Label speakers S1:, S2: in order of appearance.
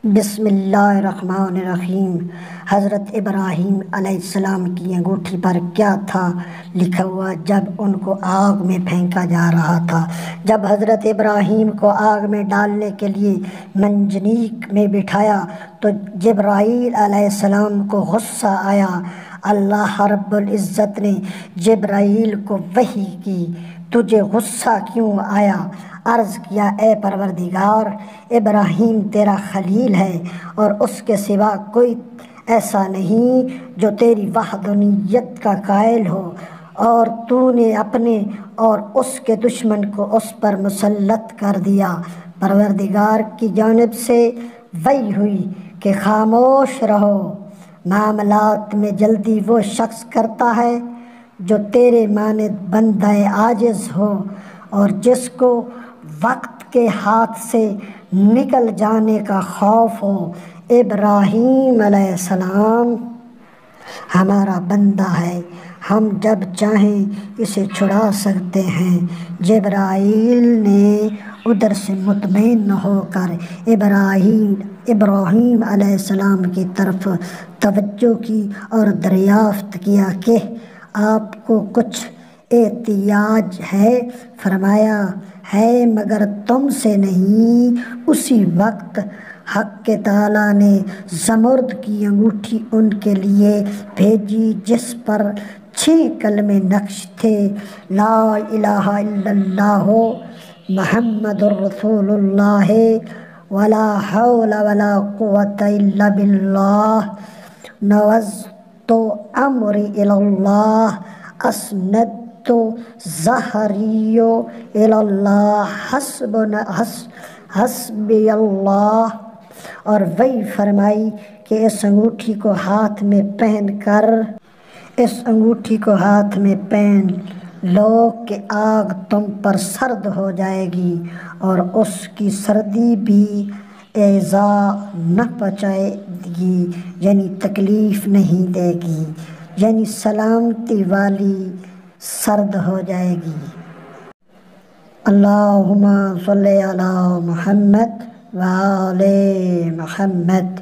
S1: بسم اللہ الرحمن الرحیم۔ حضرت ابراہیم علیہ السلام کی انگوٹھی پر کیا تھا لکھا ہوا جب ان کو آگ میں پھینکا جا رہا تھا؟ جب حضرت ابراہیم کو آگ میں ڈالنے کے لیے منجنیق میں بٹھایا تو جبرائیل علیہ السلام کو غصہ آیا۔ اللہ رب العزت نے جبرائیل کو وحی کی، تجھے غصہ کیوں آیا؟ عرض کیا، اے پروردگار، ابراہیم تیرا خلیل ہے اور اس کے سوا کوئی ایسا نہیں جو تیری وحدانیت کا قائل ہو، اور تو نے اپنے اور اس کے دشمن کو اس پر مسلط کر دیا۔ پروردگار کی جانب سے وحی ہوئی کہ خاموش رہو، معاملات میں جلدی وہ شخص کرتا ہے جو تیرے مانند بندہ عاجز ہو اور جس کو وقت کے ہاتھ سے نکل جانے کا خوف ہو۔ ابراہیم علیہ السلام ہمارا بندہ ہے، ہم جب چاہیں اسے چھڑا سکتے ہیں۔ جبرائیل نے ادھر سے مطمئن ہو کر ابراہیم علیہ السلام کی طرف توجہ کی اور دریافت کیا کہ آپ کو کچھ احتیاج ہے؟ فرمایا ہے، مگر تم سے نہیں۔ اسی وقت حق تعالیٰ نے زمرد کی انگوٹھی ان کے لیے بھیجی جس پر 6 کلمے نقش تھے، لا الہ الا اللہ محمد الرسول اللہ، ولا حول ولا قوة الا باللہ، نوزت امری الی اللہ، اسندت ظہری الی اللہ، حسبی اللہ۔ اور وہی فرمائی کہ اس انگوٹھی کو ہاتھ میں پہن لو کہ آگ تم پر سرد ہو جائے گی اور اس کی سردی بھی ایذا نہ پہنچائے گی، یعنی تکلیف نہیں دے گی، یعنی سلامتی والی سرد ہو جائے گی۔ اللہم صلی علی محمد وآل محمد۔